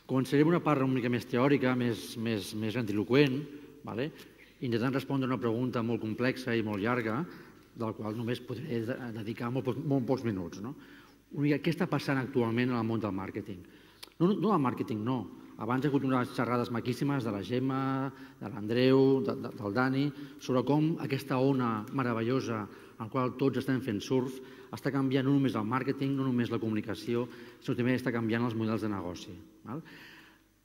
Començaré amb una part una mica més teòrica, més grandiloqüent, intentant respondre una pregunta molt complexa i molt llarga, de la qual només podré dedicar molt pocs minuts. Què està passant actualment en el món del màrqueting? No del màrqueting, no. Abans hi ha hagut unes xerrades maquíssimes de la Gemma, de l'Andreu, del Dani, sobre com aquesta ona meravellosa en la qual tots estem fent surf està canviant no només el màrqueting, no només la comunicació, sinó també està canviant els models de negoci.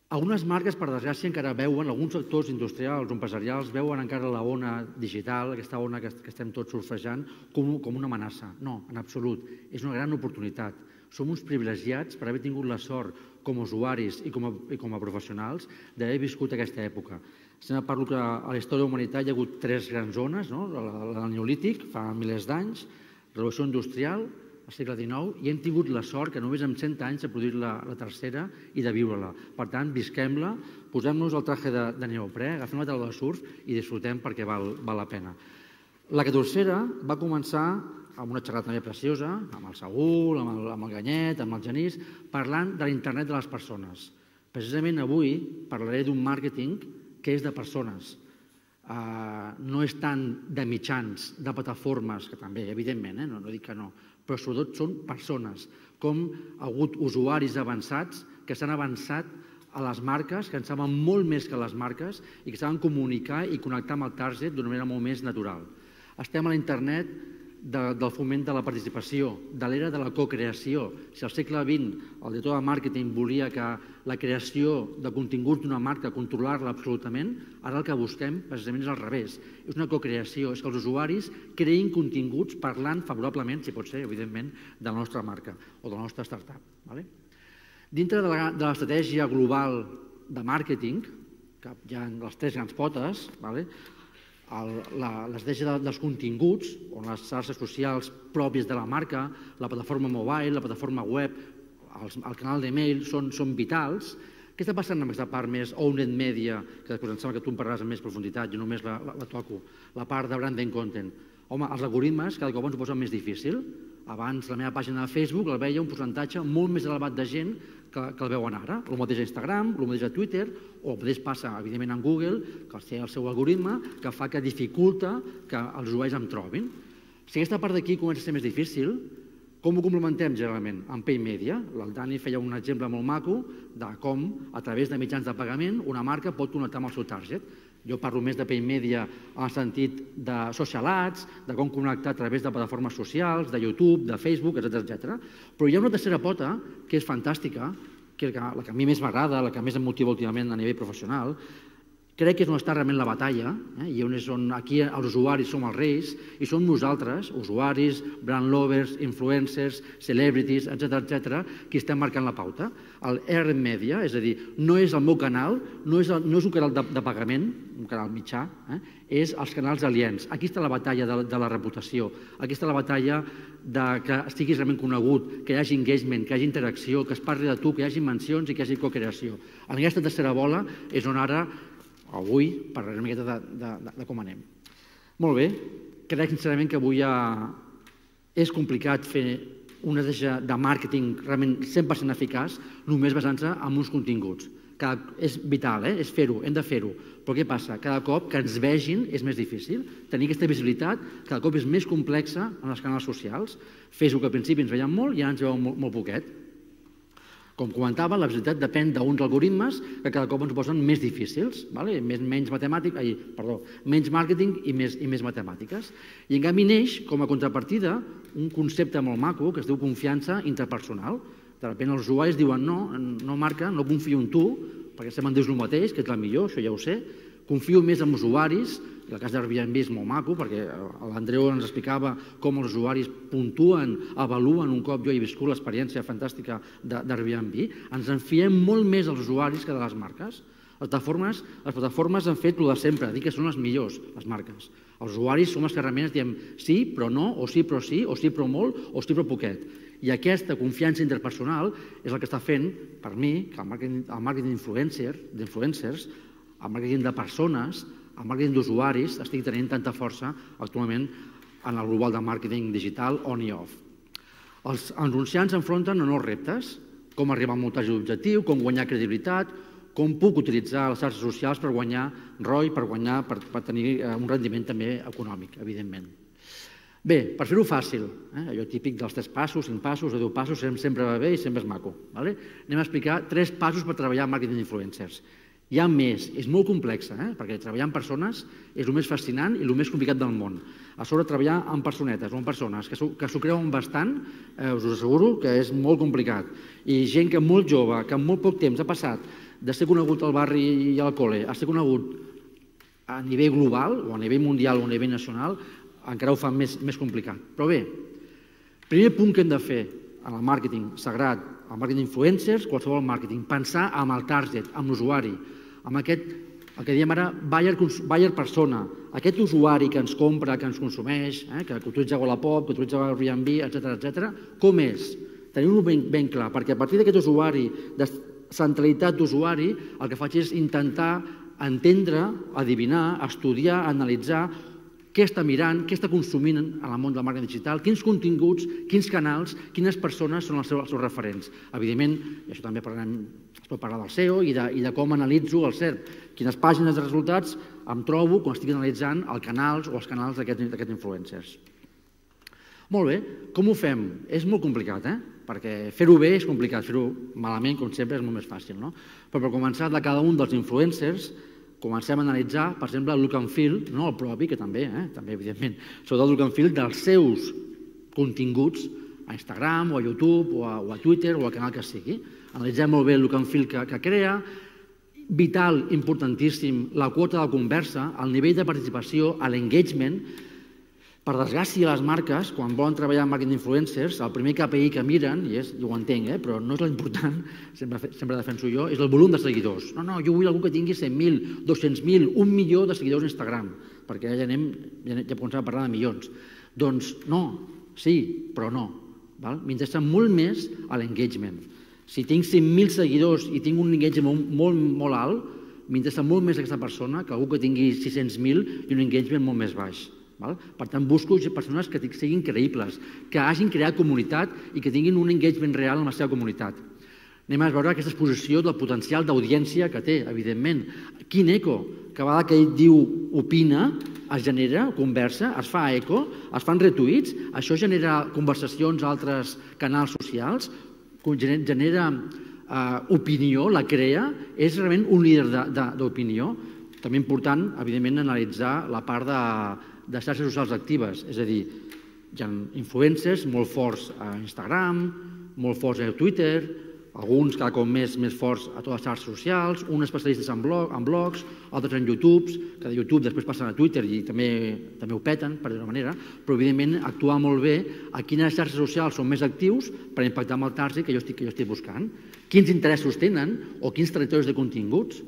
Algunes marques, per desgràcia, encara veuen, alguns sectors industrials o empresarials veuen encara la ona digital, aquesta ona que estem tots surfejant, com una amenaça. No, en absolut. És una gran oportunitat. Som uns privilegiats per haver tingut la sort com a usuaris i com a professionals d'haver viscut aquesta època. Sempre parlo que a la història de la humanitat hi ha hagut tres grans zones, el Neolític, fa milers d'anys, Revolució Industrial, al segle XIX, i hem tingut la sort que només en 100 anys s'ha produït la tercera i de viure-la. Per tant, visquem-la, posem-nos el traje de neoprè, agafem la taula de surf i disfrutem perquè val la pena. La 14a va començar amb una xerrada també preciosa, amb el Saúl, amb el Ganyet, amb el Genís, parlant de l'internet de les persones. Precisament avui parlaré d'un màrqueting que és de persones. No és tant de mitjans, de plataformes, que també, evidentment, no dic que no, però sobretot són persones, com ha hagut usuaris avançats que s'han avançat a les marques, que en saben molt més que les marques i que saben comunicar i connectar amb el target d'una manera molt més natural. Estem a l'internet del foment de la participació, de l'era de la cocreació. Si al segle XX el director de màrqueting volia que la creació de continguts d'una marca, controlar-la absolutament, ara el que busquem precisament és al revés. És una cocreació, és que els usuaris creïn continguts parlant favorablement, si pot ser, evidentment, de la nostra marca o de la nostra startup. Dintre de l'estratègia global de màrqueting, que hi ha les tres grans potes, l'estratègia dels continguts, on les xarxes socials pròpies de la marca, la plataforma mobile, la plataforma web, el canal d'email són vitals. Què està passant amb aquesta part més owned media, que després em sembla que tu en parlaràs amb més profunditat, jo només la toco, la part de brand and content? Home, els algoritmes cada cop ens ho posen més difícil. Abans la meva pàgina de Facebook la veia un percentatge molt més elevat de gent que el veuen ara. El mateix a Instagram, el mateix a Twitter, o el mateix passa, evidentment, en Google, que té el seu algoritme, que fa que dificulta que els usuaris em trobin. Si aquesta part d'aquí comença a ser més difícil, com ho complementem generalment? Amb paid media. El Dani feia un exemple molt maco de com, a través de mitjans de pagament, una marca pot connectar amb el seu target. Jo parlo més de paid media en el sentit de social ads, de com connectar a través de plataformes socials, de YouTube, de Facebook, etc. Però hi ha una tercera pota que és fantàstica, que és la que a mi més m'agrada, la que més em motiva últimament a nivell professional. Crec que és on està realment la batalla, i on aquí els usuaris som els reis, i som nosaltres, usuaris, brand lovers, influencers, celebrities, etc., qui estem marcant la pauta. El earned media, és a dir, no és el meu canal, no és un canal de pagament, un canal mitjà, és els canals aliens. Aquí està la batalla de la reputació, aquí està la batalla que estiguis realment conegut, que hi hagi engagement, que hi hagi interacció, que es parli de tu, que hi hagi mencions i que hi hagi cocreació. En aquesta tercera bola és on ara avui parlarem una miqueta de com anem. Molt bé, crec sincerament que avui és complicat fer una estratègia de màrqueting realment 100% eficaç només basant-se en uns continguts. És vital, és fer-ho, hem de fer-ho. Però què passa? Cada cop que ens vegin és més difícil. Tenir aquesta visibilitat cada cop és més complexa en els canals socials. Facebook al principi ens veiem molt i ara ens veuen molt poquet. Com comentava, la visibilitat depèn d'uns algoritmes que cada cop ens posen més difícils, menys màrqueting i més matemàtiques. I en canvi neix, com a contrapartida, un concepte molt maco que es diu confiança interpersonal. De sobte els usuaris diuen no marca, no confio en tu, perquè sempre em dius el mateix, que ets la millor, això ja ho sé, confio més en usuaris. El cas d'Airbnb és molt maco, perquè l'Andreu ens explicava com els usuaris puntuen, avaluen un cop jo he viscut l'experiència fantàstica d'Airbnb. Ens en fiem molt més als usuaris que de les marques. Les plataformes han fet el de sempre, dir que són les millors, les marques. Els usuaris som els que realment diem sí, però no, o sí, però sí, o sí, però molt, o sí, però poquet. I aquesta confiança interpersonal és el que està fent, per mi, que el màrqueting d'influencers, el màrqueting de persones, el màrqueting d'usuaris estigui tenint tanta força actualment en el global de màrqueting digital on i off. Els anunciants s'enfronten a nous reptes, com arribar al muntatge d'objectiu, com guanyar credibilitat, com puc utilitzar les xarxes socials per guanyar ROI, per tenir un rendiment també econòmic, evidentment. Bé, per fer-ho fàcil, allò típic dels 3 passos, 5 passos o 10 passos, sempre va bé i sempre és maco. Anem a explicar 3 passos per treballar en màrqueting d'influencers. Hi ha més, és molt complexa, perquè treballar amb persones és el més fascinant i el més complicat del món. A sobre, treballar amb personetes o amb persones que s'ho creuen bastant, us ho asseguro que és molt complicat. I gent que molt jove, que en molt poc temps ha passat de ser conegut al barri i al col·le a ser conegut a nivell global o a nivell mundial o a nivell nacional, encara ho fa més complicat. Però bé, primer punt que hem de fer en el màrqueting sagrat, el màrqueting d'influencers, qualsevol màrqueting, pensar amb el target, amb l'usuari, amb aquest, el que diem ara, buyer persona, aquest usuari que ens compra, que ens consumeix, que utilitza Wallapop, que utilitza Airbnb, etc. Com és? Tenim-ho ben clar, perquè a partir d'aquest usuari, de centralitat d'usuari, el que faig és intentar entendre, adivinar, estudiar, analitzar què està mirant, què està consumint en el món del màrqueting digital, quins continguts, quins canals, quines persones són els seus referents. Evidentment, i això també es pot parlar del SEO i de com analitzo el SERP, quines pàgines de resultats em trobo quan estic analitzant els canals o els canals d'aquests influencers. Molt bé, com ho fem? És molt complicat, perquè fer-ho bé és complicat, fer-ho malament, com sempre, és molt més fàcil. Però per començar, de cada un dels influencers, comencem a analitzar, per exemple, el look and feel, no el propi, que també, evidentment, sobretot el look and feel dels seus continguts a Instagram o a YouTube o a Twitter o al canal que sigui. Analitzem molt bé el look and feel que crea. Vital, importantíssim, la quota de conversa, el nivell de participació, l'engagement. Per desgràcia, les marques, quan volen treballar en màrqueting d'influencers, el primer KPI que miren, i ho entenc, però no és l'important, sempre defenso jo, és el volum de seguidors. No, jo vull algú que tingui 100.000, 200.000, 1 milió de seguidors a Instagram, perquè ja comencem a parlar de milions. Doncs no, sí, però no. M'interessa molt més l'engagement. Si tinc 100.000 seguidors i tinc un engagement molt alt, m'interessa molt més aquesta persona que algú que tingui 600.000 i un engagement molt més baix. Per tant, busco persones que siguin creïbles, que hagin creat comunitat i que tinguin un engagement real en la seva comunitat. Anem a veure aquesta exposició del potencial d'audiència que té, evidentment. Quin eco, que a vegades que ell diu, opina, es genera conversa, es fa eco, es fan retuits, això genera conversacions a altres canals socials, genera opinió, la crea, és realment un líder d'opinió. També important, evidentment, analitzar la part de xarxes socials actives, és a dir, hi ha influencers molt forts a Instagram, molt forts a Twitter, alguns cada cop més forts a totes les xarxes socials, uns especialistes en blogs, altres en YouTube, que de YouTube després passen a Twitter i també ho peten, per dir-ho manera, però evidentment actuar molt bé a quines xarxes socials són més actius per impactar amb el target que jo estic buscant, quins interessos tenen o quins territoris de continguts.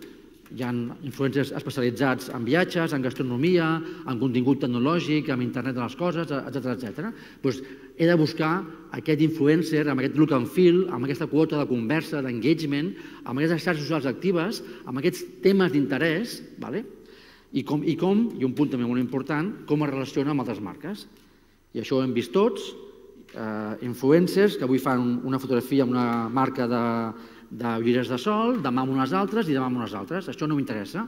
Hi ha influencers especialitzats en viatges, en gastronomia, en contingut tecnològic, en internet de les coses, etc. Doncs he de buscar aquest influencer amb aquest look and feel, amb aquesta quota de conversa, d'engagement, amb aquestes xarxes socials actives, amb aquests temes d'interès, i un punt també molt important, com es relaciona amb altres marques. I això ho hem vist tots, influencers que avui fan una fotografia amb una marca d'ulleres de sol, demà amb unes altres i demà amb unes altres. Això no m'interessa.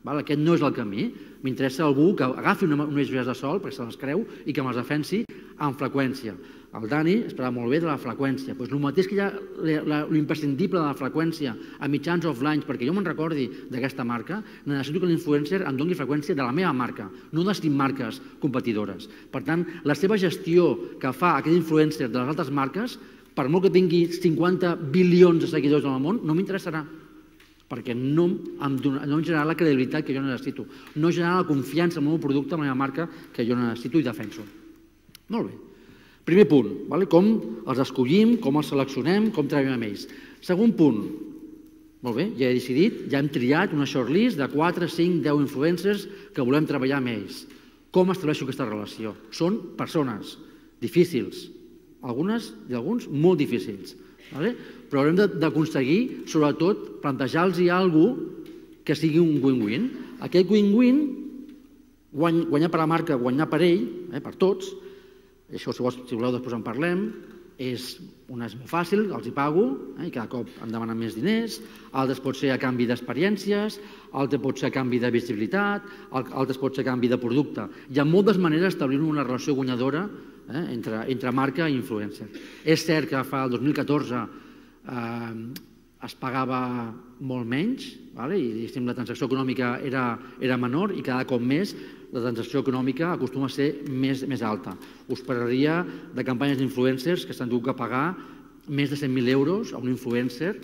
Aquest no és el camí. M'interessa algú que agafi unes ulleres de sol, perquè se les creu, i que me'ls defensi amb freqüència. El Dani es parla molt bé de la freqüència. El mateix que hi ha l'imprescindible de la freqüència a mitjans offline, perquè jo me'n recordi d'aquesta marca, necessito que l'influencer em doni freqüència de la meva marca, no de 5 marques competidores. Per tant, la seva gestió que fa aquest influencer de les altres marques, per molt que tingui 50 bilions de seguidors en el món, no m'interessarà, perquè no em generarà la credibilitat que jo necessito, no generarà la confiança en el meu producte, en la meva marca, que jo necessito i defenso. Molt bé. Primer punt, com els escollim, com els seleccionem, com treballem amb ells. Segon punt, molt bé, ja he decidit, ja hem triat una shortlist de 4, 5, 10 influencers que volem treballar amb ells. Com estableixo aquesta relació? Són persones difícils, alguns molt difícils, però haurem d'aconseguir, sobretot, plantejar-los alguna cosa que sigui un win-win. Aquest win-win, guanyar per la marca, guanyar per ell, per tots, això si voleu després en parlem, és molt fàcil, els hi pago, i cada cop em demanen més diners, altres pot ser a canvi d'experiències, altres pot ser a canvi de visibilitat, altres pot ser a canvi de producte. Hi ha moltes maneres d'establir una relació guanyadora entre marca i influencer. És cert que fa el 2014 es pagava molt menys, i la transacció econòmica era menor, i cada cop més la transacció econòmica acostuma a ser més alta. Us parlaria de campanyes d'influencers que s'han hagut de pagar més de 100.000 euros a un influencer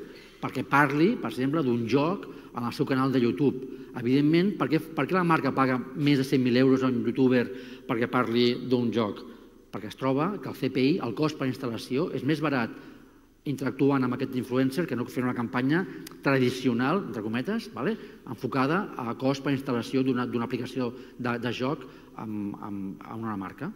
perquè parli, per exemple, d'un joc en el seu canal de YouTube. Evidentment, per què la marca paga més de 100.000 euros a un youtuber perquè parli d'un joc? Perquè es troba que el CPI, el cost per instal·lació, és més barat interactuant amb aquest influencer que no fent una campanya tradicional, entre cometes, enfocada a cost per instal·lació d'una aplicació de joc a una marca.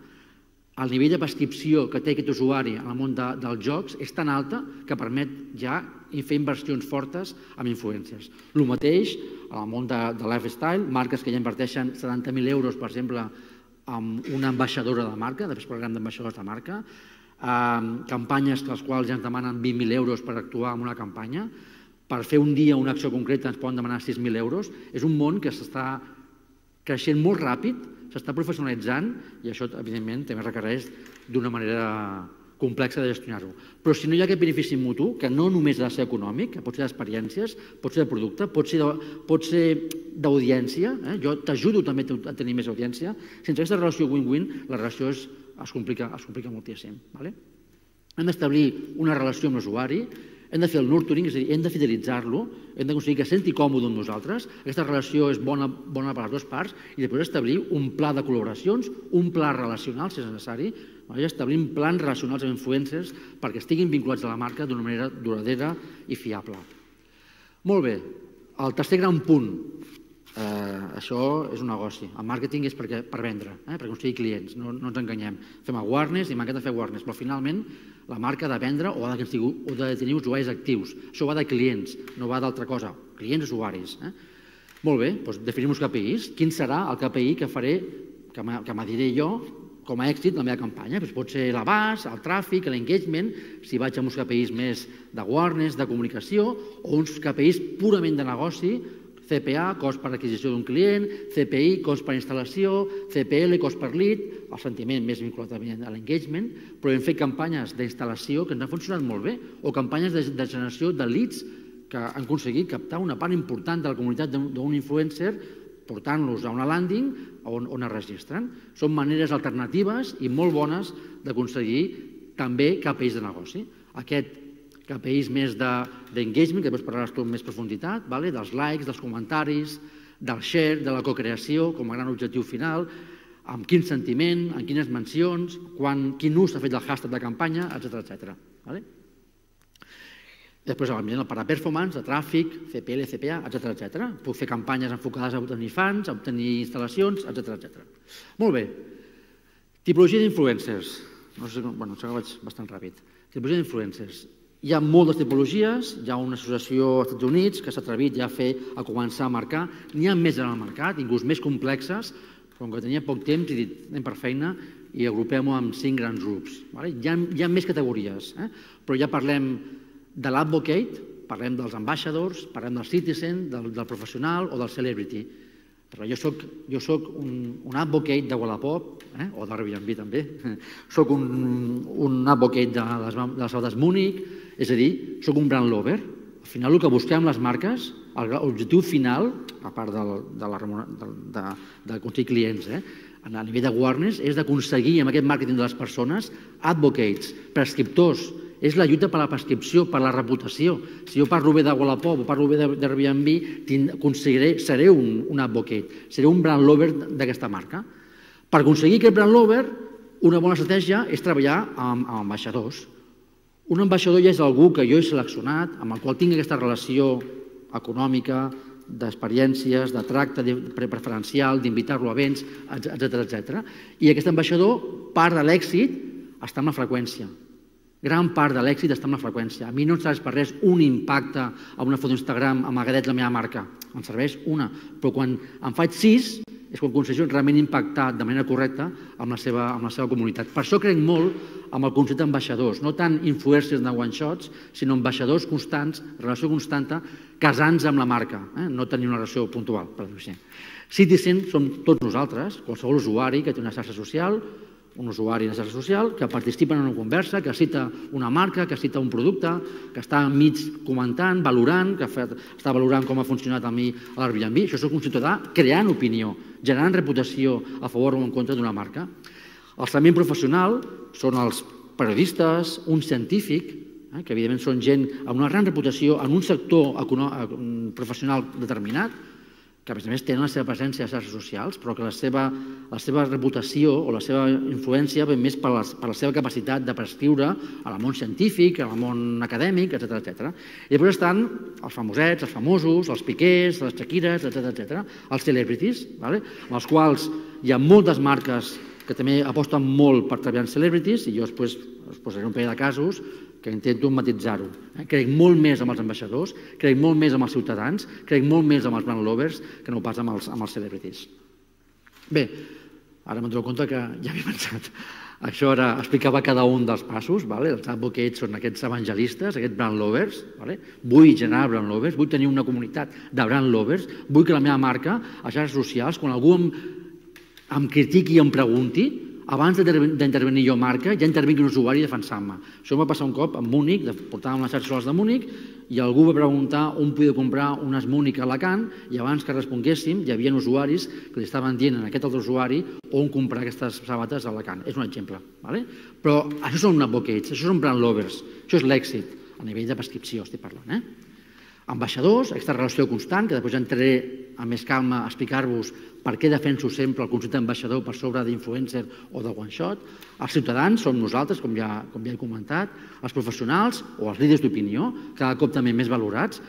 El nivell de prescripció que té aquest usuari en el món dels jocs és tan alta que permet ja fer inversions fortes amb influencers. El mateix en el món de lifestyle, marques que ja inverteixen 70.000 euros, per exemple, en una ambaixadora de marca, després parlarem d'ambaixadors de marca, campanyes que els quals ja ens demanen 20.000 euros per actuar en una campanya, per fer un dia una acció concreta ens poden demanar 6.000 euros. És un món que s'està creixent molt ràpid, s'està professionalitzant i això, evidentment, també requereix d'una manera complexa de gestionar-ho. Però si no hi ha aquest benefici mutu, que no només ha de ser econòmic, que pot ser d'experiències, pot ser de producte, pot ser d'audiència, jo t'ajudo també a tenir més audiència, sense aquesta relació win-win, la relació es complica moltíssim. Hem d'establir una relació amb l'usuari, hem de fer el nurturing, és a dir, hem de fidelitzar-lo, hem d'aconseguir que es senti còmode amb nosaltres, aquesta relació és bona per les dues parts, i després establir un pla de col·laboracions, un pla relacional, si és necessari, i establir plans relacionals amb influencers perquè estiguin vinculats a la marca d'una manera duradora i fiable. Molt bé, el tercer gran punt, això és un negoci. El màrqueting és per vendre, per aconseguir clients, no ens enganyem. Fem awareness i m'encanta fer awareness, però finalment la marca ha de vendre o ha de tenir usuaris actius. Això va de clients, no va d'altra cosa. Clients, usuaris. Molt bé, doncs definim uns KPIs. Quin serà el KPI que faré, que m'adiré jo com a èxit la meva campanya? Pot ser l'abast, el tràfic, l'engagement, si vaig amb uns KPIs més d'awareness, de comunicació, o uns KPIs purament de negoci, CPA, cost per adquisició d'un client, CPI, cost per instal·lació, CPL, cost per lead, el sentiment més vinculat a l'engagement, però hem fet campanyes d'instal·lació que ens han funcionat molt bé, o campanyes de generació de leads que han aconseguit captar una part important de la comunitat d'un influencer portant-los a una landing on es registren. Són maneres alternatives i molt bones d'aconseguir també KPIs de negoci. Aquest KPIs més d'engagement, que després parlaràs tu amb més profunditat, dels likes, dels comentaris, del share, de la cocreació com a gran objectiu final, amb quin sentiment, amb quines mencions, quin ús s'ha fet del hashtag de campanya, etc. Després, el para-performance, de tràfic, CPL, CPA, etc. Puc fer campanyes enfocades a obtenir fans, a obtenir instal·lacions, etc. Molt bé. Tipologia d'influencers. Això que vaig bastant ràpid. Tipologia d'influencers. Hi ha moltes tipologies, hi ha una associació als Estats Units que s'ha atrevit ja a començar a marcar, n'hi ha més en el mercat, inclús més complexes, com que tenia poc temps he dit anem per feina i agrupem-ho en 5 grans grups. Hi ha més categories, però ja parlem de l'advocate, parlem dels ambassadors, parlem del citizen, del professional o del celebrity. Però jo soc un advocate de Wallapop, o d'Airbnb també, soc un advocate de les Aules Múnich, és a dir, soc un brand lover. Al final el que busquem les marques, l'objectiu final, a part d'aconseguir clients, a nivell d'awareness, és d'aconseguir amb aquest màrqueting de les persones advocates, prescriptors. És la lluita per la prescripció, per la reputació. Si jo parlo bé de Wallapop o parlo bé d'Airbnb, seré un advocate, seré un brand lover d'aquesta marca. Per aconseguir aquest brand lover, una bona estratègia és treballar amb ambaixadors. Un ambaixador ja és algú que jo he seleccionat, amb el qual tinc aquesta relació econòmica, d'experiències, de tracte preferencial, d'invitar-lo a events, etc. I aquest ambaixador, part de l'èxit, està en la freqüència. Gran part de l'èxit està en la freqüència. A mi no em serveix per res un impacte a una foto d'Instagram amb agadet la meva marca. Em serveix una. Però quan en faig 6, és quan aconsegueixo realment impactar de manera correcta amb la seva comunitat. Per això crec molt amb el concepte d'ambaixadors, no tant influencers de one-shots, sinó ambaixadors constants, relació constanta, casants amb la marca, no tenir una relació puntual, per dir-ho així. Citizen som tots nosaltres, qualsevol usuari que té una xarxa social, un usuari de xarxa social que participa en una conversa, que cita una marca, que cita un producte, que està enmig comentant, valorant, que està valorant com ha funcionat a mi a l'Airbnb. Això és un ciutadà creant opinió, generant reputació a favor o en contra d'una marca. El segment professional són els periodistes, un científic, que evidentment són gent amb una gran reputació en un sector professional determinat, que a més tenen la seva presència a les xarxes socials, però que la seva reputació o la seva influència ve més per la seva capacitat de prescriure al món científic, al món acadèmic, etc. I després estan els famosets, els famosos, els Piqués, les Shakires, etc. Els celebrities, amb els quals hi ha moltes marques que també aposten molt per treballar en celebrities, i jo després us posaré un parell de casos que intento matisar-ho. Crec molt més amb els ambaixadors, crec molt més amb els ciutadans, crec molt més amb els brand lovers que no pas amb els celebrities. Bé, ara m'adono compte que ja havia pensat. Això ara explicava cada un dels passos. Els advocates són aquests evangelistes, aquests brand lovers. Vull generar brand lovers, vull tenir una comunitat de brand lovers, vull que la meva marca, a xarxes socials, quan algú em critiqui i em pregunti, abans d'intervenir jo marca, ja intervingui un usuari defensant-me. Això em va passar un cop a Múnich, portàvem les xarxes socials de Múnich, i algú va preguntar on podia comprar unes Múnich a Alacant, i abans que responguéssim hi havia usuaris que li estaven dient a aquest altre usuari on comprar aquestes sabates a Alacant. És un exemple. Però això són advocates, això són brand lovers, això és l'èxit, a nivell de prescripció estic parlant. Ambaixadors, aquesta relació constant, que després entraré amb més calma a explicar-vos per què defenso sempre el concepte d'ambaixador per sobre d'influencer o de one-shot. Els ciutadans som nosaltres, com ja he comentat, els professionals o els líders d'opinió, cada cop també més valorats.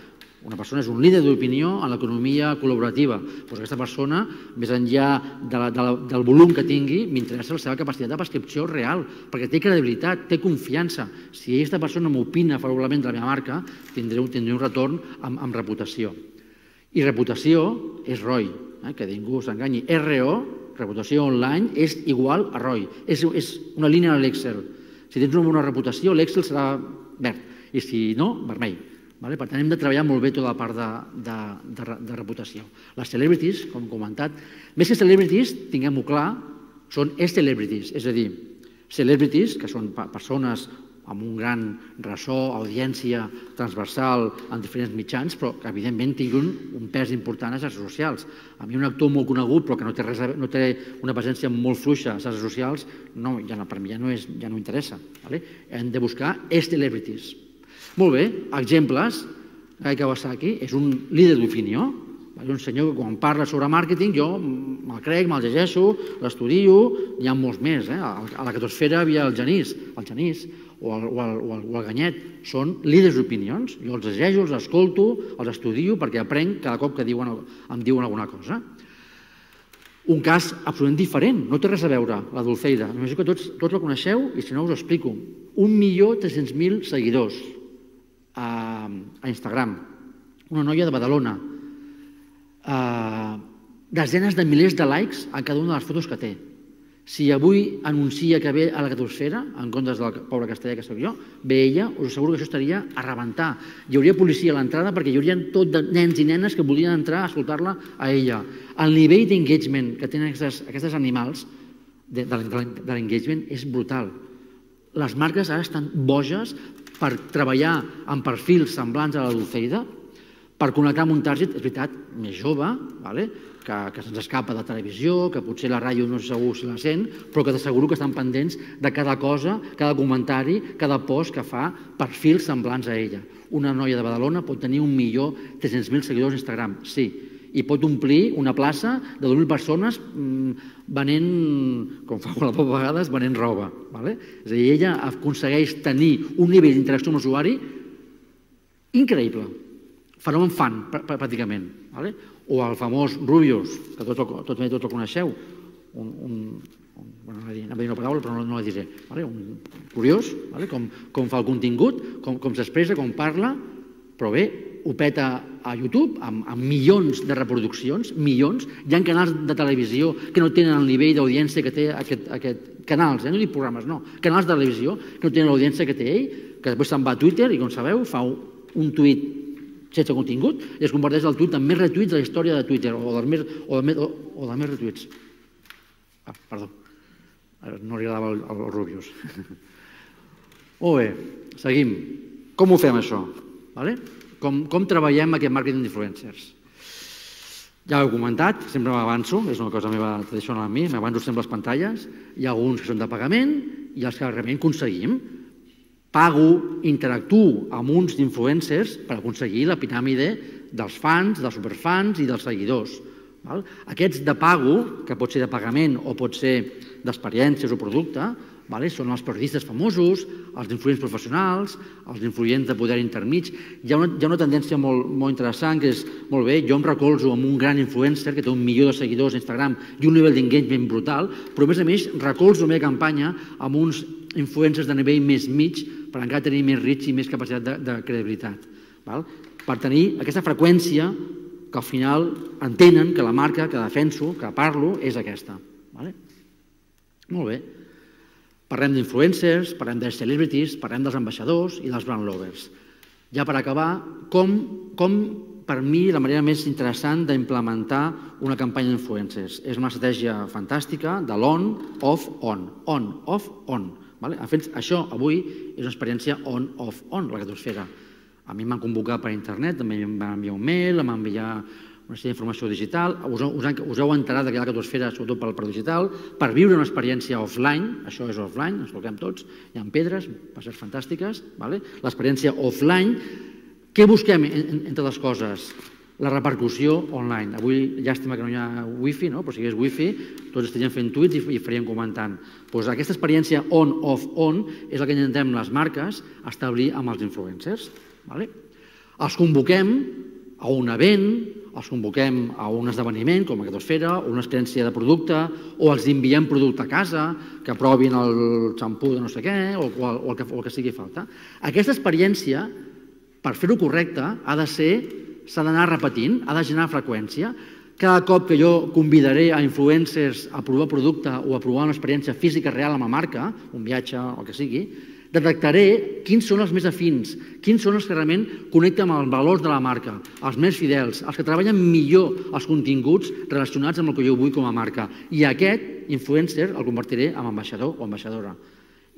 Una persona és un líder d'opinió en l'economia col·laborativa. Aquesta persona, més enllà del volum que tingui, m'interessa la seva capacitat de prescripció real, perquè té credibilitat, té confiança. Si aquesta persona m'opina favorablement de la meva marca, tindré un retorn amb reputació. I reputació és ROI, que ningú s'enganyi. RO, reputació online, és igual a ROI. És una línia a l'Excel. Si tens una bona reputació, l'Excel serà verd, i si no, vermell. Per tant, hem de treballar molt bé tota la part de reputació. Les celebrities, com he comentat, més que celebrities, tinguem-ho clar, són celebrities, és a dir, celebrities, que són persones amb un gran ressò, audiència transversal en diferents mitjans, però que evidentment tinguin un pes important a xarxes socials. A mi un actor molt conegut però que no té una presència molt fluixa a xarxes socials, per mi ja no m'interessa. Hem de buscar celebrities. Molt bé, exemples. Guy Kawasaki és un líder d'opinió, un senyor que quan parla sobre màrqueting jo me'l crec, me'l llegeixo, l'estudio, n'hi ha molts més. A la Catosfera hi havia el Genís o el Ganyet, són líders d'opinions. Jo els llegeixo, els escolto, els estudio perquè aprenc cada cop que em diuen alguna cosa. Un cas absolutament diferent, no té res a veure, la Dulceida. M'imagino que tots la coneixeu i si no us ho explico. 1.300.000 seguidors a Instagram, una noia de Badalona, desenes de milers de likes a cada una de les fotos que té. Si avui anuncia que ve a la Catosfera, en comptes del pobre castellà que soc jo, ve ella, us asseguro que això estaria a rebentar. Hi hauria policia a l'entrada perquè hi hauria tot de nens i nenes que volien entrar a escoltar-la a ella. El nivell d'engagement que tenen aquests animals, de l'engagement, és brutal. Les marques ara estan boges per treballar amb perfils semblants a la Dulceida, per connectar amb un target, és veritat, més jove, que se'ns escapa de televisió, que potser la ràdio no és segur si la sent, però que t'asseguro que estan pendents de cada cosa, cada comentari, cada post que fa, perfils semblants a ella. Una noia de Badalona pot tenir 1.300.000 seguidors a Instagram, sí, i pot omplir una plaça de 2.000 persones venent, com fa molt poques vegades, venent roba. És a dir, ella aconsegueix tenir un nivell d'interacció amb l'usuari increïble. Fenomen fan, pràcticament. O el famós Rubius, que tots el coneixeu, anava a dir una paraula però no la diré, un curiós, com fa el contingut, com s'expressa, com parla, però bé, ho peta a YouTube amb milions de reproduccions, milions. Hi ha canals de televisió que no tenen el nivell d'audiència que té aquest canals, no dic programes, no, canals de televisió que no tenen l'audiència que té ell, que després se'n va a Twitter i, com sabeu, fa un tuit sense contingut i es converteix el tuit en més retuits de la història de Twitter o dels més retuits. Perdó, no li agradava el Rubius. Molt bé, seguim. Com ho fem, això? Com treballem aquest màrqueting d'influencers? Ja ho he comentat, sempre m'avanço, és una cosa meva tradicional a mi, m'avanço sempre les pantalles. Hi ha alguns que són de pagament i els que realment aconseguim. Pago, interactuo amb uns influencers per aconseguir la piràmide dels fans, dels superfans i dels seguidors. Aquests de pago, que pot ser de pagament o pot ser d'experiències o producte, són els periodistes famosos, els influents professionals, els influents de poder intermig. Hi ha una tendència molt interessant que és, molt bé, jo em recolzo amb un gran influencer que té 1 milió de seguidors a Instagram i un nivell d'engagement brutal, però a més recolzo la meva campanya amb uns influencers de nivell més mig per encara tenir més reach i més capacitat de credibilitat. Per tenir aquesta freqüència que al final entenen que la marca que defenso, que parlo, és aquesta. Molt bé. Parlem d'influencers, parlem de celebrities, parlem dels ambaixadors i dels brand lovers. Ja per acabar, com per mi la manera més interessant d'implementar una campanya d'influencers. És una estratègia fantàstica de l'on, off, on. On, off, on. Això avui és una experiència on, off, on, la que t'osfera. A mi m'han convocat per internet, també em van enviar un mail, em van enviar una sèrie d'informació digital, us heu enterat que hi ha la catosfera, sobretot per digital, per viure una experiència offline, això és offline, ens toquem tots, hi ha pedres, passes fantàstiques, l'experiència offline. Què busquem, entre les coses? La repercussió online. Avui, llàstima que no hi ha wifi, però si hi hagués wifi, tots estaríem fent tuits i faríem comentant. Aquesta experiència on, off, on és la que intentem les marques establir amb els influencers. Els convoquem a un event, els convoquem a un esdeveniment com a Catosfera, o una experiència de producte, o els enviem producte a casa, que provin el xampú de no sé què, o el que sigui falta. Aquesta experiència, per fer-ho correcte, s'ha d'anar repetint, ha de generar freqüència. Cada cop que jo convidaré a influencers a provar producte o a provar una experiència física real amb la marca, un viatge o el que sigui, detectaré quins són els més afins, quins són els que realment connecten amb els valors de la marca, els més fidels, els que treballen millor els continguts relacionats amb el que jo vull com a marca. I aquest influencer el convertiré en ambaixador o ambaixadora.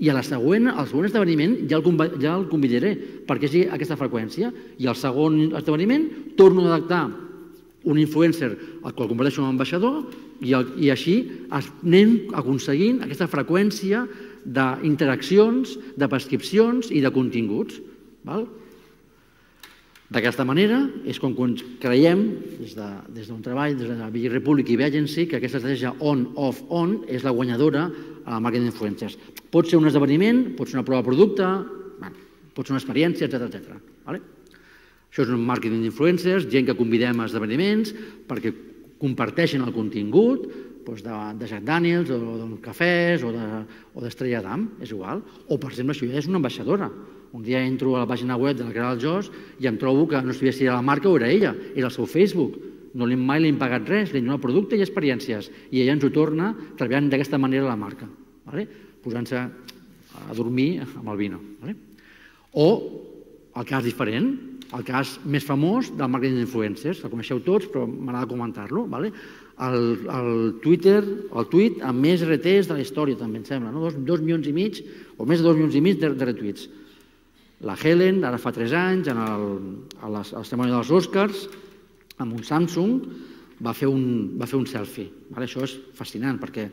I al següent esdeveniment ja el convidaré perquè sigui aquesta freqüència. I al segon esdeveniment torno a detectar un influencer al qual converteixo en ambaixador i així anem aconseguint aquesta freqüència d'interaccions, de prescripcions i de continguts. D'aquesta manera és com creiem, des d'un treball, des de la Big Republic i Agency, que aquesta estratègia on, off, on és la guanyadora a la màrqueting d'influencers. Pot ser un esdeveniment, pot ser una prova de producte, pot ser una experiència, etc. Això és un màrqueting d'influencers, gent que convidem a esdeveniments perquè comparteixen el contingut, de Jack Daniels, o de cafès, o d'Estrella d'Am, és igual. O, per exemple, això ja és una ambaixadora. Un dia entro a la pàgina web de la Caral Jos i em trobo que no sabia si era la marca o era ella, era el seu Facebook. Mai li hem pagat res, li hem donat producte i experiències. I ella ens ho torna treballant d'aquesta manera la marca, posant-se a dormir amb el vino. O el cas diferent, el cas més famós del màrqueting d'influencers, el coneixeu tots, però m'agrada comentar-lo. El tuit amb més RTs de la història, també em sembla, 2,5 milions o més de 2,5 milions de retuits. La Helen, ara fa 3 anys, a la cerimònia dels Oscars, amb un Samsung, va fer un selfie. Això és fascinant, perquè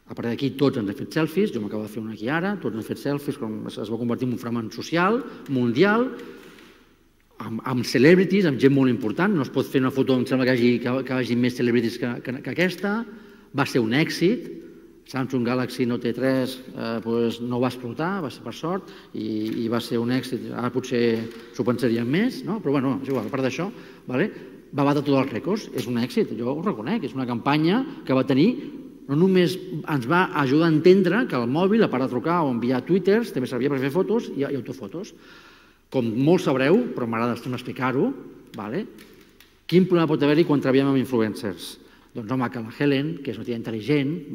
a partir d'aquí tots ens hem fet selfies, jo m'acabo de fer un aquí ara, tots hem fet selfies, es va convertir en un fenomen social, mundial, amb celebrities, amb gent molt important. No es pot fer una foto, em sembla que hi hagi més celebrities que aquesta. Va ser un èxit. Samsung Galaxy Note 3 no va explotar, va ser per sort, i va ser un èxit. Ara potser s'ho pensaríem més, però bueno, és igual, a part d'això, va batre tots els rècords. És un èxit, jo ho reconec. És una campanya que va tenir, no només ens va ajudar a entendre que el mòbil, a part de trucar o enviar twitters, també servia per fer fotos i autofotos. Com molt sabreu, però m'agrada explicar-ho, quin problema pot haver-hi quan treballem amb influencers? Doncs home, que la Helen, que és una tia intel·ligent,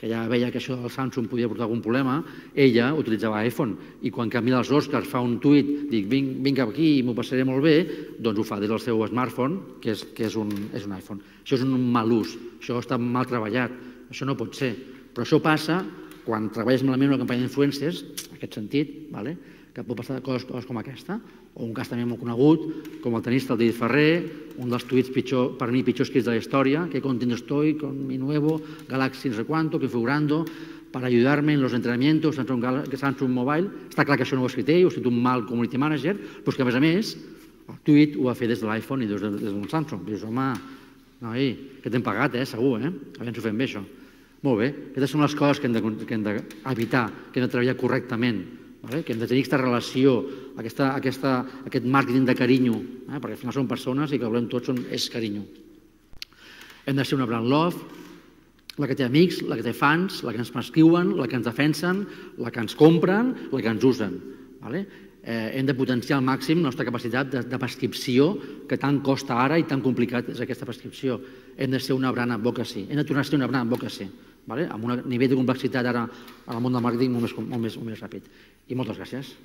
que ja veia que això del Samsung podia portar algun problema, ella utilitzava iPhone, i quan Camila dels Oscars fa un tuit, dic, vinc aquí i m'ho passaré molt bé, doncs ho fa des del seu smartphone, que és un iPhone. Això és un mal ús, això està mal treballat, això no pot ser. Però això passa quan treballes malament una campanya d'influencers, en aquest sentit, que pot passar coses com aquesta, o un cas també molt conegut, com el tenista, el David Ferrer, un dels tuits per mi pitjors escrits de la història, que contento estoy con mi nuevo Galaxy no sé cuánto, configurando para ayudarme en los entrenamientos Samsung Mobile. Està clar que això no ho ha escrit ell, ho ha escrit un mal community manager, però que a més, el tuit ho va fer des de l'iPhone i des del Samsung. Dius, home, noi, que t'hem pagat, segur, aviam si ho fem bé, això. Molt bé, aquestes són les coses que hem d'evitar, que hem de treballar correctament, que hem de tenir aquesta relació, aquest màrqueting de carinyo, perquè al final som persones i que volem tots és carinyo. Hem de ser una brand love, la que té amics, la que té fans, la que ens escriuen, la que ens defensen, la que ens compren, la que ens usen. Hem de potenciar al màxim la nostra capacitat de prescripció, que tant costa ara i tan complicat és aquesta prescripció. Hem de ser una brand advocacy, hem de tornar a ser una brand advocacy, amb un nivell de complexitat ara en el món del màrqueting molt més ràpid. I moltes gràcies.